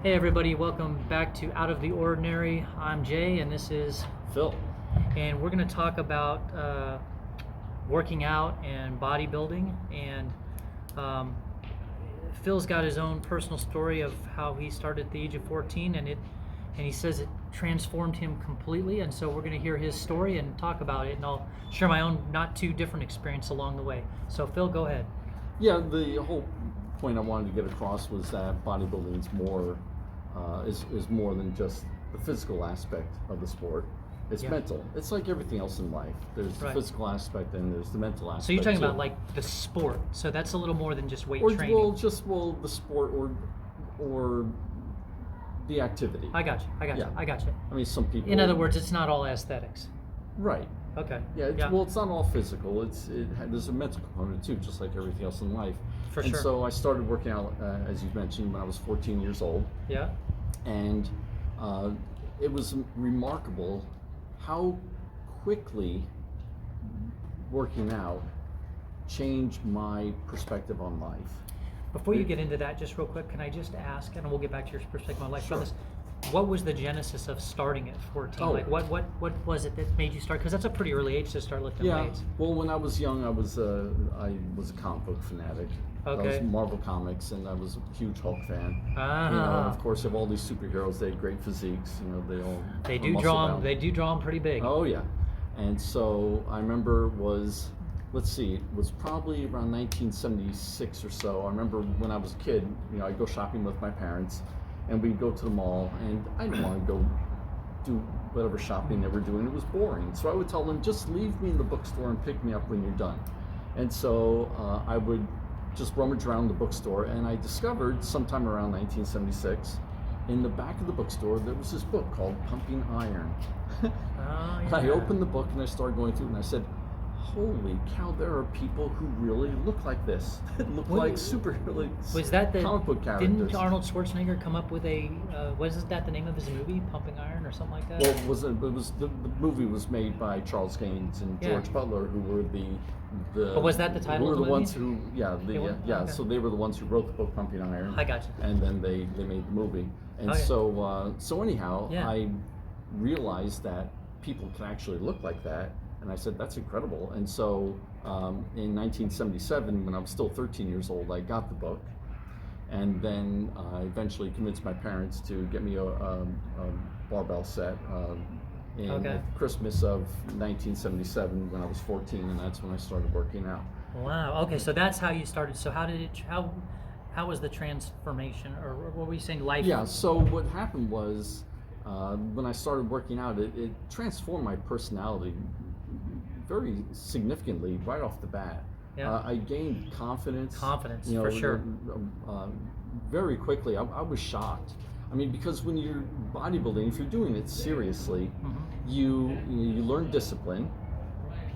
Hey everybody, welcome back to Out of the Ordinary. I'm Jay and this is Phil. And we're going to talk about working out and bodybuilding. And Phil's got his own personal story of how he started at the age of 14, and he says it transformed him completely. And so we're going to hear his story and talk about it, and I'll share my own not too different experience along the way. So Phil, go ahead. Yeah, the whole point I wanted to get across was that bodybuilding is more than just the physical aspect of the sport. It's mental. It's like everything else in life. There's the physical aspect and there's the mental aspect. So you're talking about like the sport. So that's a little more than just weight training. Well, the sport or the activity. I got you. I got you. I mean, some people. In other words, it's not all aesthetics. Right. Okay. Yeah. Well, it's not all physical. There's a mental component too, just like everything else in life. For sure. And so I started working out, as you mentioned, when I was 14 years old. Yeah. And it was remarkable how quickly working out changed my perspective on life. Before you get into that, just real quick, can I just ask, and we'll get back to your perspective on life. Sure. What was the genesis of starting at 14? Like what was it that made you start? Because that's a pretty early age to start lifting weights. Well, when I was young, I was a comic book fanatic. Okay. I was Marvel Comics, and I was a huge Hulk fan. Ah. You know, of course, of all these superheroes, they had great physiques. You know, they do draw them pretty big. Oh yeah, and so I remember it was probably around 1976 or so. I remember when I was a kid, you know, I'd go shopping with my parents, and we'd go to the mall, and I didn't want to go do whatever shopping they were doing. It was boring. So I would tell them, just leave me in the bookstore and pick me up when you're done. And so I would just rummage around the bookstore, and I discovered sometime around 1976, in the back of the bookstore, there was this book called Pumping Iron. Oh, yeah. I opened the book and I started going through it, and I said, holy cow, there are people who really look like this. Look like was that the comic book characters. Didn't Arnold Schwarzenegger come up with a was that the name of his movie, Pumping Iron or something like that? Well, the movie was made by Charles Gaines and George Butler, who were the but was that the title of the movie? Ones who okay. So they were the ones who wrote the book Pumping Iron. I got you. And then they made the movie. And so anyhow, I realized that people can actually look like that. And I said, that's incredible. And so in 1977, when I was still 13 years old, I got the book. And then I eventually convinced my parents to get me a barbell set in Christmas of 1977 when I was 14, and that's when I started working out. Wow. Okay, so that's how you started. So how was the transformation, or what were you saying, life? Yeah, so what happened was when I started working out, it transformed my personality very significantly right off the bat. Yeah. I gained confidence. You know, for sure. Very quickly. I was shocked. I mean, because when you're bodybuilding, if you're doing it seriously, you learn discipline,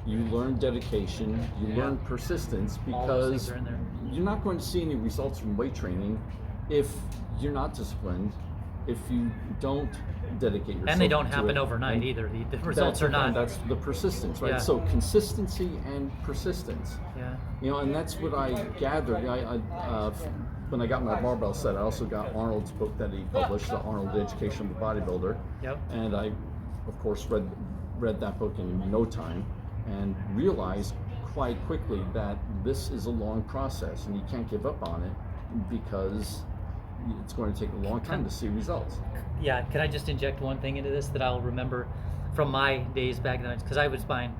you learn dedication, you learn persistence, because you're not going to see any results from weight training if you're not disciplined, if you don't dedicate yourself. And they don't happen overnight either. The results are not. That's the persistence, right? Yeah. So consistency and persistence. Yeah. You know, and that's what I gathered. When I got my barbell set, I also got Arnold's book that he published, The Arnold Education of the Bodybuilder. Yep. And I, of course, read that book in no time and realized quite quickly that this is a long process and you can't give up on it because it's going to take a long time to see results. Yeah, can I just inject one thing into this that I'll remember from my days back then? Because I was buying,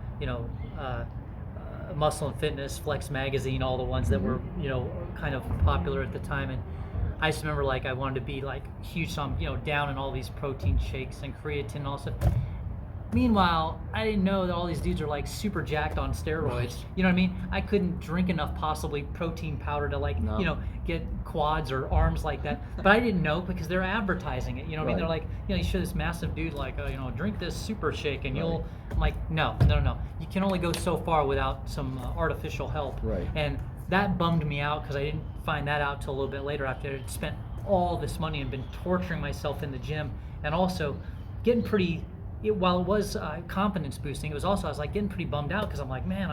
Muscle and Fitness, Flex Magazine, all the ones that were, kind of popular at the time. And I just remember, I wanted to be, huge, so I'm, down in all these protein shakes and creatine and all stuff. Meanwhile, I didn't know that all these dudes are super jacked on steroids. You know what I mean? I couldn't drink enough possibly protein powder to get quads or arms like that. But I didn't know because they're advertising it. You know what I mean? They're like, you show this massive dude drink this super shake and you'll. I'm like, no. You can only go so far without some artificial help. Right. And that bummed me out because I didn't find that out till a little bit later after I'd spent all this money and been torturing myself in the gym and also getting pretty. While it was confidence boosting, it was also, I was getting pretty bummed out because I'm like, man,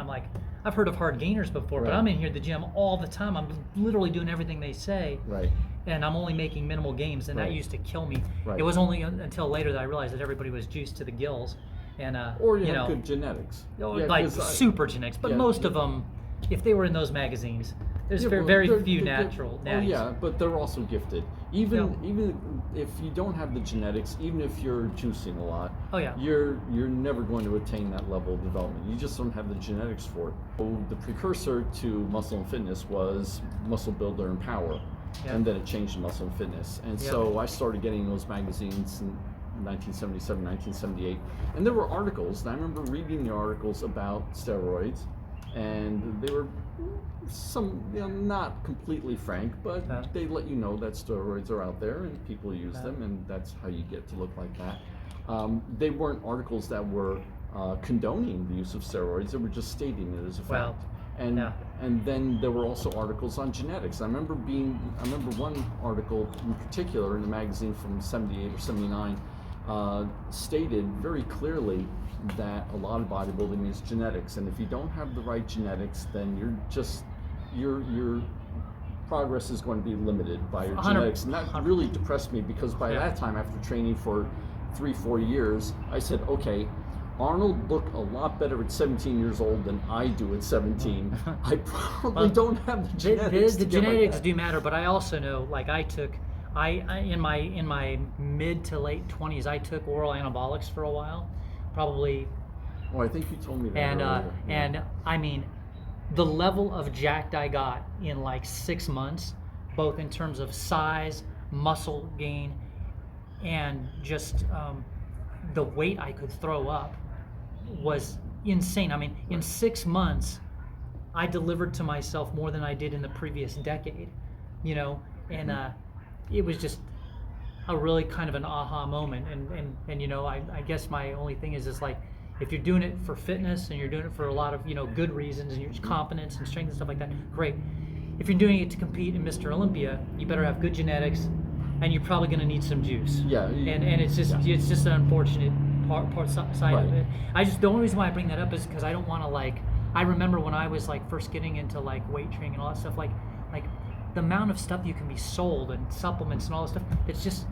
I've heard of hard gainers before, but I'm in here at the gym all the time. I'm literally doing everything they say. Right. and I'm only making minimal gains, and that Right. used to kill me. Right. It was only until later that I realized that everybody was juiced to the gills, and Or you you have know, good genetics. like 'Cause super genetics. But yeah, most yeah. of them, if they were in those magazines, there's Yeah, well, very they're- few they're- natural Oh natties. yeah, but they're also gifted. Even Yeah. even if you don't have the genetics, even if you're juicing a lot, Oh, yeah. you're never going to attain that level of development. You just don't have the genetics for it. So the precursor to muscle and fitness was Muscle Builder and Power, Yeah. and then it changed to Muscle and Fitness. And Yeah. so I started getting those magazines in 1977, 1978, and there were articles. And I remember reading the articles about steroids, and they were some, not completely frank, but Yeah. they let you know that steroids are out there and people use them, and that's how you get to look like that. They weren't articles that were condoning the use of steroids; they were just stating it as a Well, fact. And yeah. and then there were also articles on genetics. I remember one article in particular in a magazine from '78 or '79 stated very clearly that a lot of bodybuilding is genetics, and if you don't have the right genetics, then your progress is going to be limited by your 100 genetics. And that really depressed me, because by Yeah. that time, after training for 3-4 years, I said, okay, Arnold looked a lot better at 17 years old than I do at 17. I probably Well, don't have the genetics. The to get like genetics that. do matter, but I also know, like I in my mid to late 20s, I took oral anabolics for a while, probably, Oh, I think you told me that and earlier. Yeah. and I mean, the level of jacked I got in like 6 months, both in terms of size, muscle gain, and just the weight I could throw up was insane. I mean, in 6 months, I delivered to myself more than I did in the previous decade, and it was just a really kind of an aha moment. And I guess my only thing is like, if you're doing it for fitness and you're doing it for a lot of good reasons and your confidence and strength and stuff like that, great. If you're doing it to compete in Mr. Olympia, you better have good genetics, and you're probably going to need some juice. Yeah. And it's just an unfortunate side of Right. it. The only reason why I bring that up is because I don't want to I remember when I was first getting into weight training and all that stuff, like the amount of stuff you can be sold and supplements and all this stuff, it's just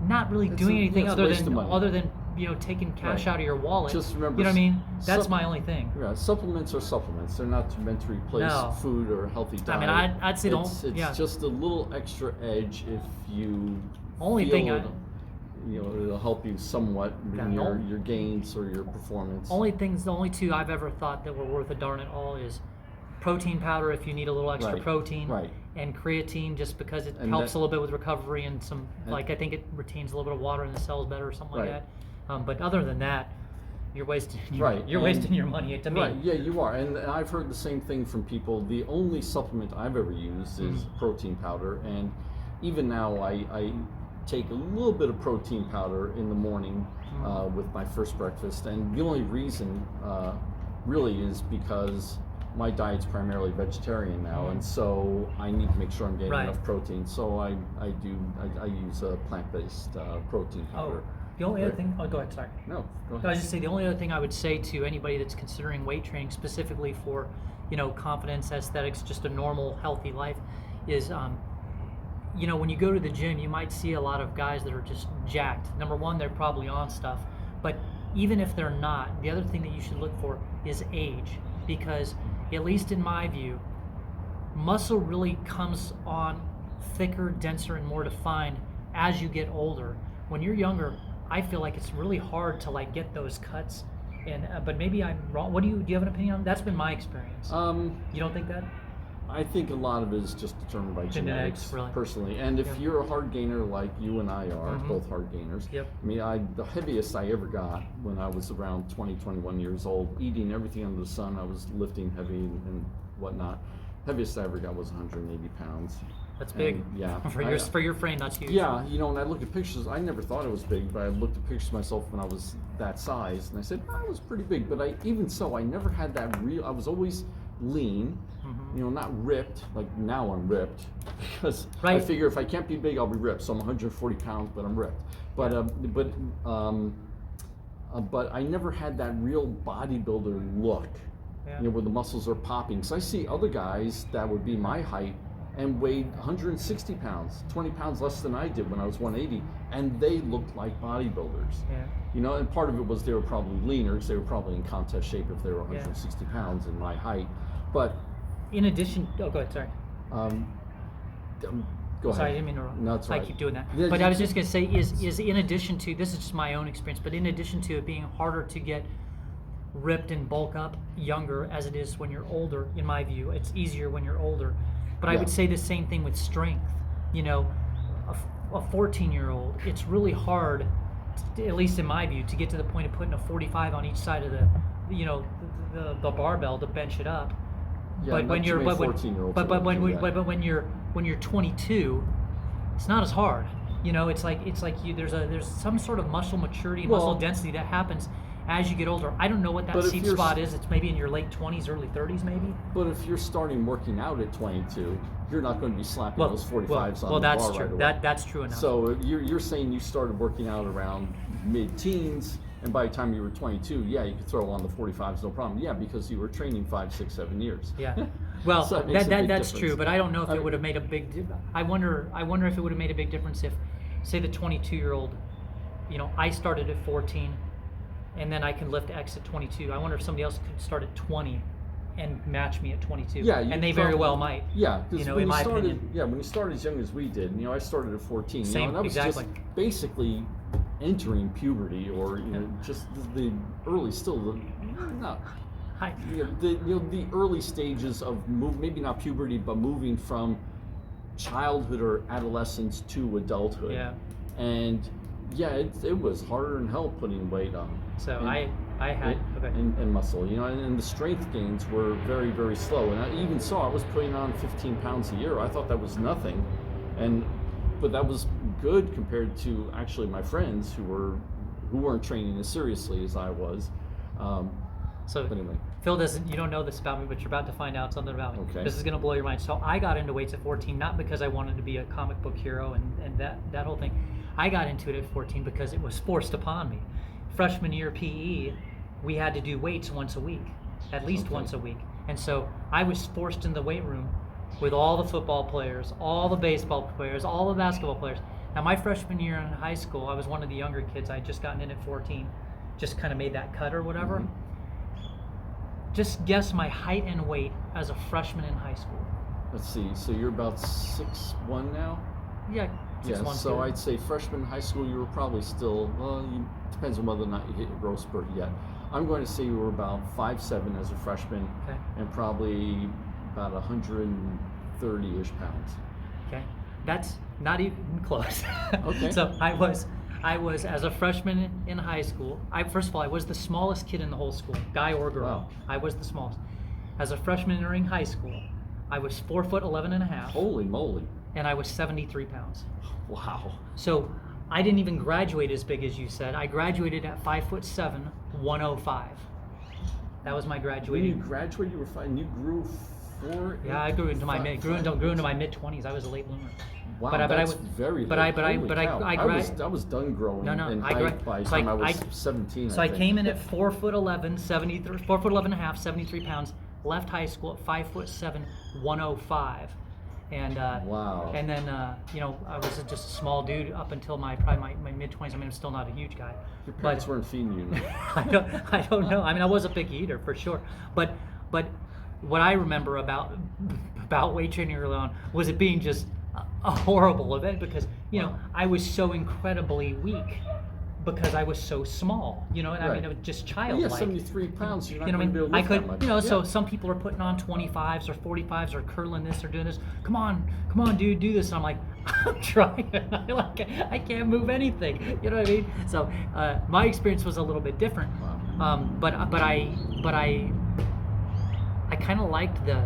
not really doing anything it's a other waste of money. than taking cash Right. out of your wallet. Just remember, you know what I mean? That's sup- my only thing. Yeah, supplements are supplements. They're not meant to replace No. food or a healthy diet. I mean, I'd say it's just a little extra edge if you Only feel thing it'll help you somewhat in Yeah. your gains or your performance. The only two I've ever thought that were worth a darn at all is protein powder if you need a little extra Right. protein, Right. and creatine just because it And helps that- a little bit with recovery and some and- I think it retains a little bit of water in the cells better or something like Right. that. But other than that, you're wasting Right. you're And- wasting your money to me. Right, yeah, you are. And I've heard the same thing from people. The only supplement I've ever used is protein powder. And even now, I take a little bit of protein powder in the morning with my first breakfast. And the only reason really is because my diet's primarily vegetarian now. And so I need to make sure I'm getting Right. enough protein. So I use a plant-based protein powder. The only other Right. thing, go ahead, sorry. No, go I ahead. was just say the only other thing I would say to anybody that's considering weight training specifically for, confidence, aesthetics, just a normal healthy life, is, when you go to the gym, you might see a lot of guys that are just jacked. Number one, they're probably on stuff, but even if they're not, the other thing that you should look for is age, because at least in my view, muscle really comes on thicker, denser, and more defined as you get older. When you're younger, I feel like it's really hard to get those cuts, and but maybe I'm wrong. Do you have an opinion on? That's been my experience. You don't think that? I think a lot of it is just determined by genetics, really. personally. And if Yeah. you're a hard gainer like you and I are, both hard gainers. Yep. I mean, the heaviest I ever got when I was around 20, 21 years old, eating everything under the sun. I was lifting heavy and whatnot. Heaviest I ever got was 180 pounds. That's big. And, yeah. For your frame, that's huge. Yeah, and I look at pictures, I never thought it was big, but I looked at pictures of myself when I was that size, and I said, I was pretty big, but even so, I never had that I was always lean, not ripped, like now I'm ripped, because I Right. figure if I can't be big, I'll be ripped, so I'm 140 pounds, but I'm ripped. But I never had that real bodybuilder look, Yeah. where the muscles are popping. So I see other guys that would be my height, and weighed 160 pounds, 20 pounds less than I did when I was 180, and they looked like bodybuilders. Yeah. You know, and part of it was they were probably leaner, because they were probably in contest shape if they were 160 pounds in my height. But in addition, oh, go ahead, sorry. Go ahead. Sorry, I didn't mean to interrupt. No, that's right. I keep doing that. Yeah, But I was just going to say, is in addition to, this is just my own experience, but in addition to it being harder to get ripped and bulk up younger as it is when you're older, in my view, it's easier when you're older. But I would say the same thing with strength. You know, a 14-year-old, it's really hard, at least in my view, to get to the point of putting a 45 on each side of the barbell to bench it up. Yeah, but when you're when you're 22, it's not as hard. You know, it's like there's some sort of muscle maturity, muscle density that happens as you get older. I don't know what that sweet spot is. It's maybe in your late 20s, early 30s, maybe. But if you're starting working out at 22, you're not going to be slapping those 45s on the that's bar true. right away. That's true enough. So you're saying you started working out around mid-teens, and by the time you were 22, you could throw on the 45s, no problem. Yeah, because you were training 5, 6, 7 years. Yeah. Well, so that's true, but I don't know if it would have made a big. I wonder if it would have made a big difference if, say, the 22-year-old, you know, I started at 14, and then I can lift X at 22. I wonder if somebody else could start at 20 and match me at 22. Yeah, and they very well might. Yeah, because in my opinion. Yeah, when you start as young as we did, you know, I started at 14. Same, you know, and that was exactly. just basically entering puberty, or just the early, the early stages of maybe not puberty, but moving from childhood or adolescence to adulthood. Yeah. And it was harder than hell putting weight on. So I had and muscle, you know, and the strength gains were very, very slow. And I even saw I was putting on 15 pounds a year. I thought that was nothing, but that was good compared to actually my friends who weren't training as seriously as I was. So but anyway. Phil you don't know this about me, but you're about to find out something about me. Okay. This is going to blow your mind. So I got into weights at 14, not because I wanted to be a comic book hero and that whole thing. I got into it at 14 because it was forced upon me. Freshman year PE, we had to do weights once a week, at least once a week. And so I was forced in the weight room with all the football players, all the baseball players, all the basketball players. Now my freshman year in high school, I was one of the younger kids. I had just gotten in at 14, just kind of made that cut or whatever. Mm-hmm. Just guess my height and weight as a freshman in high school. Let's see. So you're about 6'1" now? Yeah. 6'1", so I'd say freshman in high school, you were probably still, depends on whether or not you hit your growth spurt yet. I'm going to say you were about 5'7" as a freshman, and probably about 130-ish pounds. Okay. That's not even close. Okay. So I was as a freshman in high school. First of all, I was the smallest kid in the whole school, guy or girl. Wow. I was the smallest. As a freshman entering high school, I was 4'11.5". Holy moly! And I was 73 pounds. Wow. So I didn't even graduate as big as you said. I graduated at 5'7", 105. That was my graduating. When you graduated, you were 5, and you grew 4. Yeah, I grew into my mid 20s. I was a late bloomer. Wow, I was done growing in height by the time I was 17. So I came in at 4'11", 4'11.5", 73 pounds. Left high school at 5'7", 105. And wow. And then I was just a small dude up until my mid 20s. I mean, I'm still not a huge guy. Your parents weren't feeding you. I don't know. I mean, I was a picky eater for sure. But what I remember about weight training early on was it being just a horrible event because I was so incredibly weak because I was so small, and I mean, it was just childlike. Yeah, 73 pounds, you're not going to be able to lift that much. So some people are putting on 25s or 45s or curling this or doing this. Come on, dude, do this. And I'm like, I'm trying. I can't move anything. You know what I mean? So my experience was a little bit different. Wow. But I kind of liked the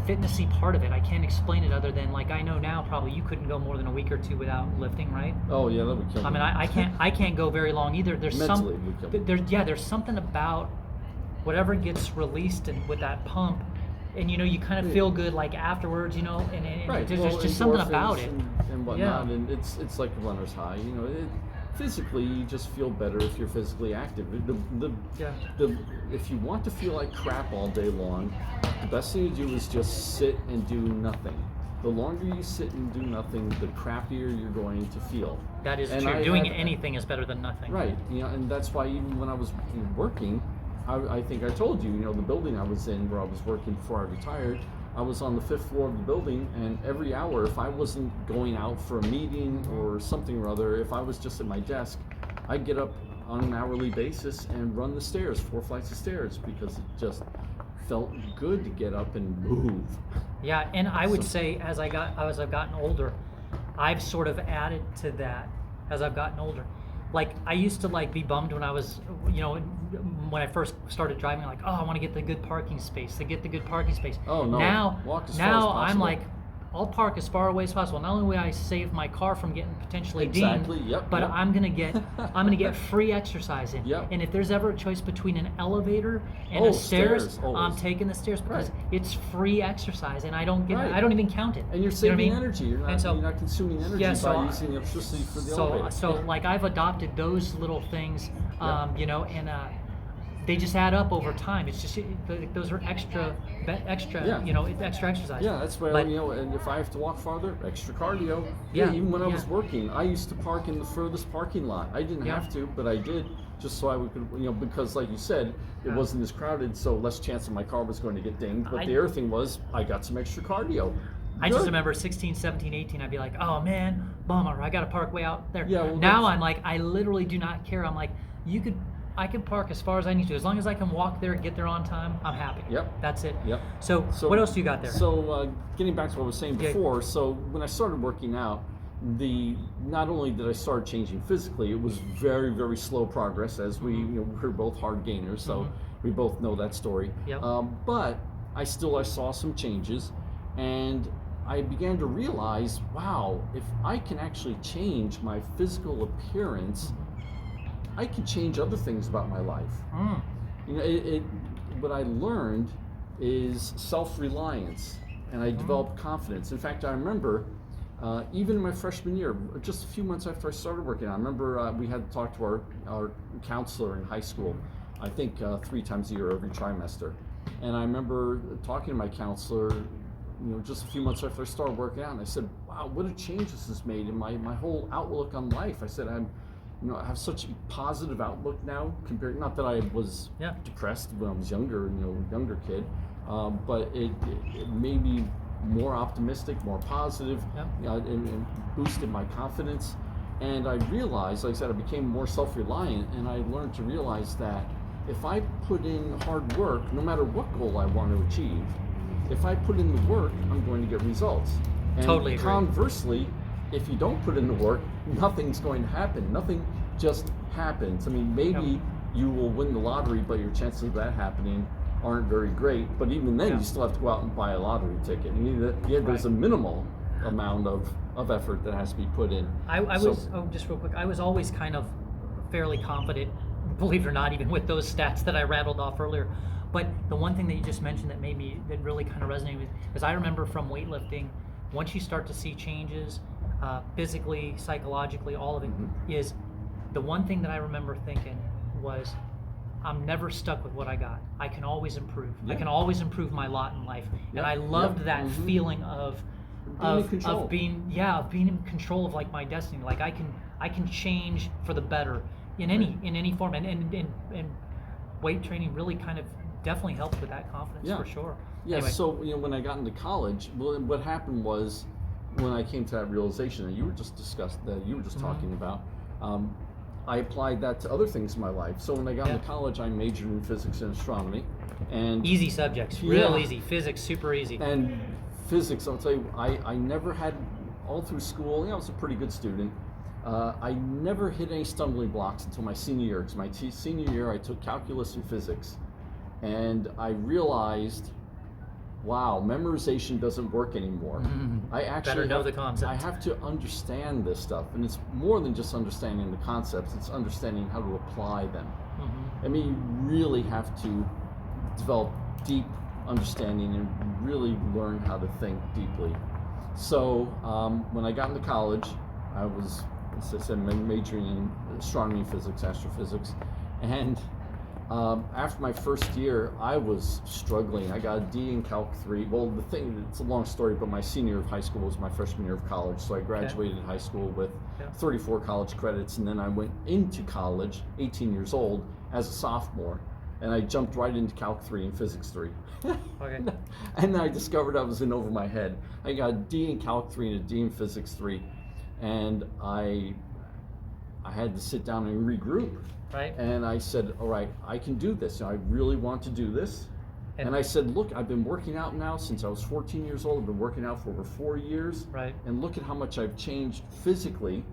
fitnessy part of it. I can't explain it other than I know now probably you couldn't go more than a week or two without lifting, right? Oh yeah, that would kill me. I mean, I can't go very long either. There's Mentally, it would kill me. there's something about whatever gets released and with that pump, and you kind of feel good afterwards, and right. there's just something about it. And whatnot, and it's like a runner's high. physically, you just feel better if you're physically active. Yeah. If you want to feel like crap all day long, the best thing to do is just sit and do nothing. The longer you sit and do nothing, the crappier you're going to feel. That is And true. I Doing had- anything is better than nothing. Right, and that's why even when I was working, I think I told you, the building I was in where I was working before I retired, I was on the 5th floor of the building, and every hour, if I wasn't going out for a meeting or something or other, if I was just at my desk, I'd get up on an hourly basis and run the stairs, 4 flights of stairs, because it just felt good to get up and move. Yeah, and I would say as I've gotten older, I've sort of added to that as I've gotten older. Like I used to be bummed when I was, when I first started driving, like, oh, I want to get the good parking space, Oh no! Now, Walk as far as now I'm possible. like, I'll park as far away as possible. Not only will I save my car from getting potentially Exactly, dinged, yep, but yep. I'm gonna get free exercise in. Yep. And if there's ever a choice between an elevator and Oh, a stairs, stairs, always. I'm taking the stairs because Right. it's free exercise, and I don't Right. even count it. And you're You know saving what I mean? energy. You're And not consuming energy Yeah, so by I- using electricity for the So elevator. like I've adopted those little things, Yeah. and they just add up over time. It's just those are extra, Yeah. extra exercise. Yeah, that's why, But- and if I have to walk farther, extra cardio. Yeah, Even when I yeah. was working, I used to park in the furthest parking lot. I didn't Yeah. have to, but I did, just so I could, because like you said, it Yeah. wasn't as crowded, so less chance that my car was going to get dinged. But I- the other thing was, I got some extra cardio. I just Good. remember 16, 17, 18, I'd be like, oh man, bummer, I gotta park way out there. Yeah, well, now that's- I'm like, I literally do not care. I'm like, I can park as far as I need to. As long as I can walk there and get there on time, I'm happy. Yep. That's it. Yep. So what else do you got there? So getting back to what I was saying Yeah. before, so when I started working out, not only did I start changing physically, it was very, very slow progress, as we're both hard gainers, so we both know that story. Yep. But I saw some changes, and I began to realize, wow, if I can actually change my physical appearance, I can change other things about my life. Mm. What I learned is self-reliance, and I developed confidence. In fact, I remember even in my freshman year, just a few months after I started working, I remember we had to talk to our counselor in high school, I think 3 times a year every trimester. And I remember talking to my counselor, just a few months after I started working out, and I said, wow, what a change this has made in my whole outlook on life. I said, I have such a positive outlook now compared, not that I was Yeah. depressed when I was younger, younger kid, but it made me more optimistic, more positive, Yeah. and boosted my confidence. And I realized, like I said, I became more self-reliant, and I learned to realize that if I put in hard work, no matter what goal I want to achieve, if I put in the work, I'm going to get results. And Totally agree. conversely, if you don't put in the work, nothing's going to happen. Nothing just happens. I mean, maybe you will win the lottery, but your chances of that happening aren't very great. But even then, Yeah. you still have to go out and buy a lottery ticket. I mean, there's a minimal amount of effort that has to be put in. Just real quick, I was always kind of fairly confident, believe it or not, even with those stats that I rattled off earlier. But the one thing that you just mentioned that really kind of resonated with, because I remember from weightlifting, once you start to see changes, physically, psychologically, all of it, is the one thing that I remember thinking was, I'm never stuck with what I got. I can always improve. I Yeah. can always improve my lot in life. Yeah. And I loved Yeah. that feeling of Being in control. of being in control of like my destiny. Like I can change for the better in any form. And weight training really kind of definitely helped with that confidence Yeah. for sure. Yeah, Anyway. so when I got into college, what happened was, when I came to that realization that you were just talking about, I applied that to other things in my life. So when I got into college, I majored in physics and astronomy, and Easy subjects, real Yeah. easy. Physics, super easy. And physics, I'll tell you, I never had, all through school, I was a pretty good student. I never hit any stumbling blocks until my senior year. Because my senior year, I took calculus and physics, and I realized, wow, memorization doesn't work anymore. I actually Better know the concept. I have to understand this stuff, and it's more than just understanding the concepts. It's understanding how to apply them. I mean, you really have to develop deep understanding and really learn how to think deeply. So when I got into college, I was as I said, majoring in astronomy, physics, astrophysics, and after my first year, I was struggling. I got a D in Calc 3. Well, it's a long story, but my senior year of high school was my freshman year of college, so I graduated high school with 34 college credits, and then I went into college, 18 years old, as a sophomore, and I jumped right into Calc 3 and Physics 3. Okay. And then I discovered I was in over my head. I got a D in Calc 3 and a D in Physics 3, and I had to sit down and regroup. Right. And I said, all right, I can do this. I really want to do this. And I said, look, I've been working out now since I was 14 years old. I've been working out for over 4 years. Right. And look at how much I've changed physically.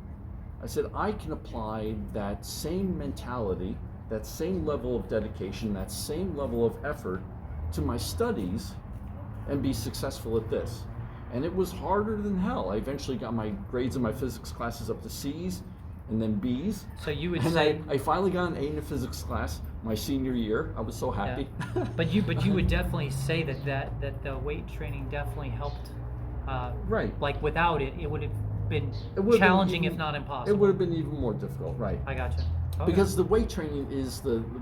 I said, I can apply that same mentality, that same level of dedication, that same level of effort to my studies and be successful at this. And it was harder than hell. I eventually got my grades in my physics classes up to C's and then B's. So you would and say I finally got an A in a physics class my senior year. I was so happy. Yeah. But you would definitely say that the weight training definitely helped. Right. Like without it, it would have been challenging, if not impossible. It would have been even more difficult. Right. I gotcha. Okay. Because the weight training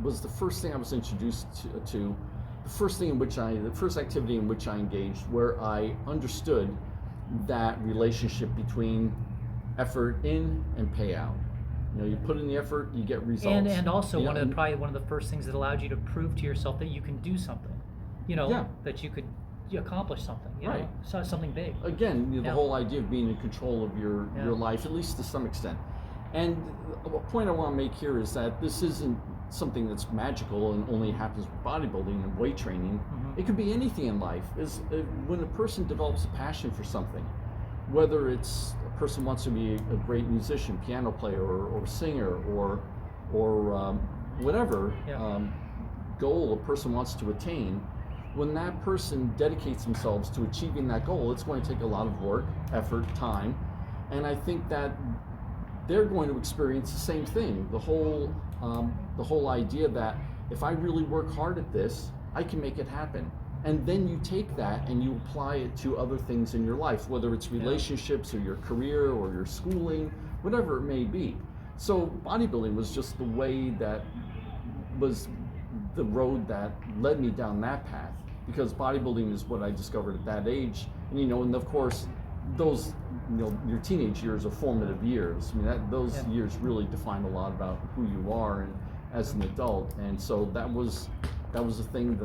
was the first thing I was introduced to, the first activity in which I engaged, where I understood that relationship between effort in and payout. You know, you put in the effort, you get results. And also probably one of the first things that allowed you to prove to yourself that you can do something. You know, that you accomplish something. You know, so something big. Again, the whole idea of being in control of your life, at least to some extent. And a point I want to make here is that this isn't something that's magical and only happens with bodybuilding and weight training. It could be anything in life. When a person develops a passion for something, whether it's a person wants to be a great musician, piano player, or singer, or whatever goal a person wants to attain, when that person dedicates themselves to achieving that goal, it's going to take a lot of work, effort, time, and I think that they're going to experience the same thing. The whole idea that if I really work hard at this, I can make it happen. And then you take that and you apply it to other things in your life, whether it's relationships or your career or your schooling, whatever it may be. So bodybuilding was just the way that was the road that led me down that path, because bodybuilding is what I discovered at that age. And of course, those, your teenage years are formative years. I mean, those years really define a lot about who you are and as an adult. And so that was a thing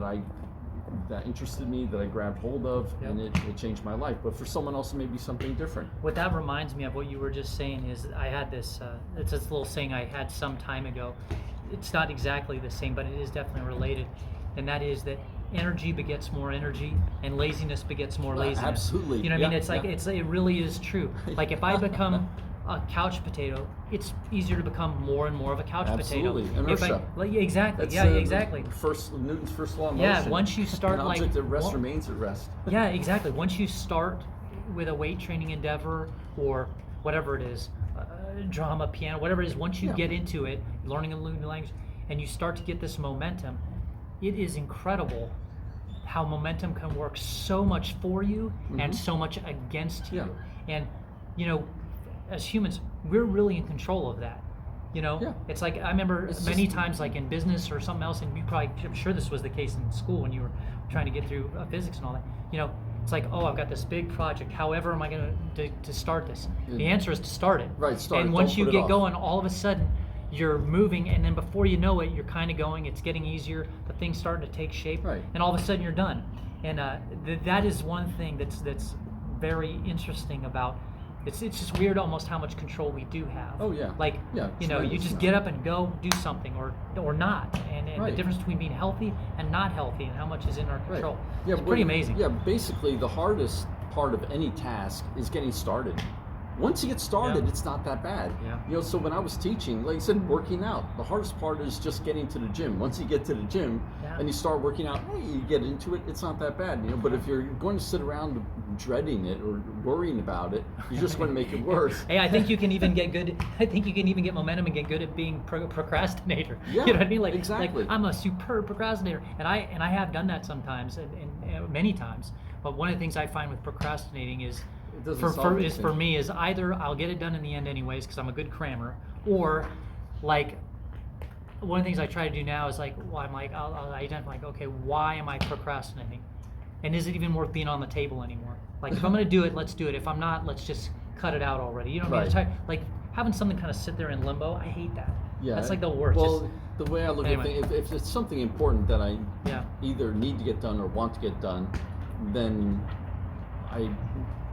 that interested me, that I grabbed hold of, and it changed my life. But for someone else, it may be something different. What that reminds me of, what you were just saying, is I had this, it's this little saying I had some time ago. It's not exactly the same, but it is definitely related. And that is that energy begets more energy, and laziness begets more laziness. Absolutely. You know what I mean? It's like, it really is true. Like if I become a couch potato, it's easier to become more and more of a couch potato. Absolutely. Inertia. Exactly. That's, exactly. Newton's first law of motion. Yeah, once you start an object at rest remains at rest. Yeah, exactly. Once you start with a weight training endeavor or whatever it is, drama, piano, whatever it is, once you get into it, learning a new language, and you start to get this momentum, it is incredible how momentum can work so much for you and so much against you. And, as humans, we're really in control of that. It's like, I remember many times, like in business or something else, and I'm sure this was the case in school when you were trying to get through physics and all that. It's like, oh, I've got this big project. However am I going to start this? The answer is to start it. Right, start it. And once you get going, all of a sudden, you're moving, and then before you know it, you're kind of going. It's getting easier. The thing's starting to take shape, and all of a sudden you're done. And that is one thing that's very interesting about. It's just weird almost how much control we do have. Oh yeah. Like you just get up and go do something or not, and the difference between being healthy and not healthy and how much is in our control. It's pretty amazing. Yeah, basically the hardest part of any task is getting started. Once you get started, it's not that bad. So when I was teaching, like I said, working out, the hardest part is just getting to the gym. Once you get to the gym and you start working out, you get into it, it's not that bad. But if you're going to sit around dreading it or worrying about it, you're just going to make it worse. Hey, I think you can even get good. I think you can even get momentum and get good at being procrastinator. Yeah, you know what I mean? Like, exactly. Like I'm a superb procrastinator, and I have done that sometimes and many times. But one of the things I find with procrastinating is it doesn't for solve for anything. me is either I'll get it done in the end anyways because I'm a good crammer, or like one of the things I try to do now is like, well, I'm like, I'll identify like, okay, why am I procrastinating, and is it even worth being on the table anymore? Like if I'm gonna do it, let's do it. If I'm not, let's just cut it out already. You know what I mean? Right. Like having something kind of sit there in limbo. I hate that. Yeah, That's like the worst. Well, the way I look Anyway. at things, if it's something important that I Yeah. either need to get done or want to get done, then I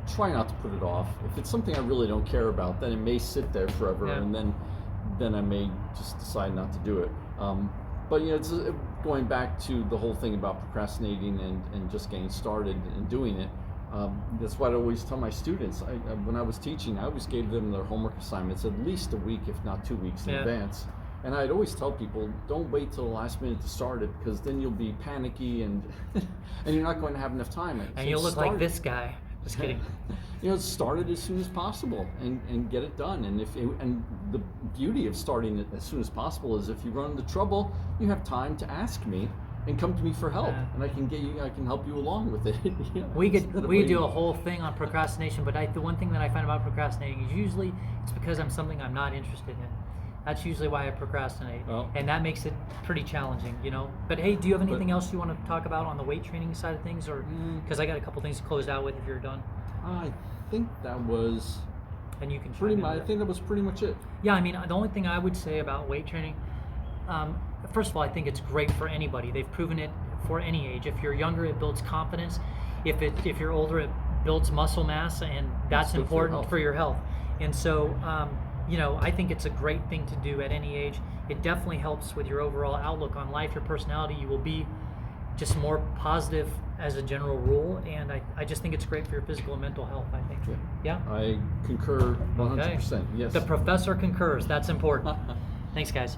try not to put it off. If it's something I really don't care about, then it may sit there forever, Yeah. and then I may just decide not to do it. But it's going back to the whole thing about procrastinating and just getting started and doing it. That's what I always tell my students. When I was teaching, I always gave them their homework assignments at least a week, if not 2 weeks in Yeah. advance. And I'd always tell people, don't wait till the last minute to start it, because then you'll be panicky and and you're not going to have enough time. And So you'll look like start- this guy. Just kidding. Start it as soon as possible and get it done. And the beauty of starting it as soon as possible is if you run into trouble, you have time to ask me and come to me for help, Yeah. and I can help you along with it. We Instead of we do waiting. a whole thing on procrastination, but the one thing that I find about procrastinating is usually it's because I'm something I'm not interested in. That's usually why I procrastinate, Well- and that makes it pretty challenging, But hey, do you have anything else you want to talk about on the weight training side of things, or because I got a couple things to close out with if you're done, I think that was and you can pretty chime in much. I there. think that was pretty much it. Yeah, I mean, the only thing I would say about weight training, first of all, I think it's great for anybody. They've proven it for any age. If you're younger, it builds confidence. If you're older, it builds muscle mass, and that's It's good for your important health. for your health. And so, I think it's a great thing to do at any age. It definitely helps with your overall outlook on life, your personality. You will be just more positive as a general rule, and I just think it's great for your physical and mental health, I think. Yeah? I concur 100%. Okay. Yes. The professor concurs. That's important. Thanks, guys.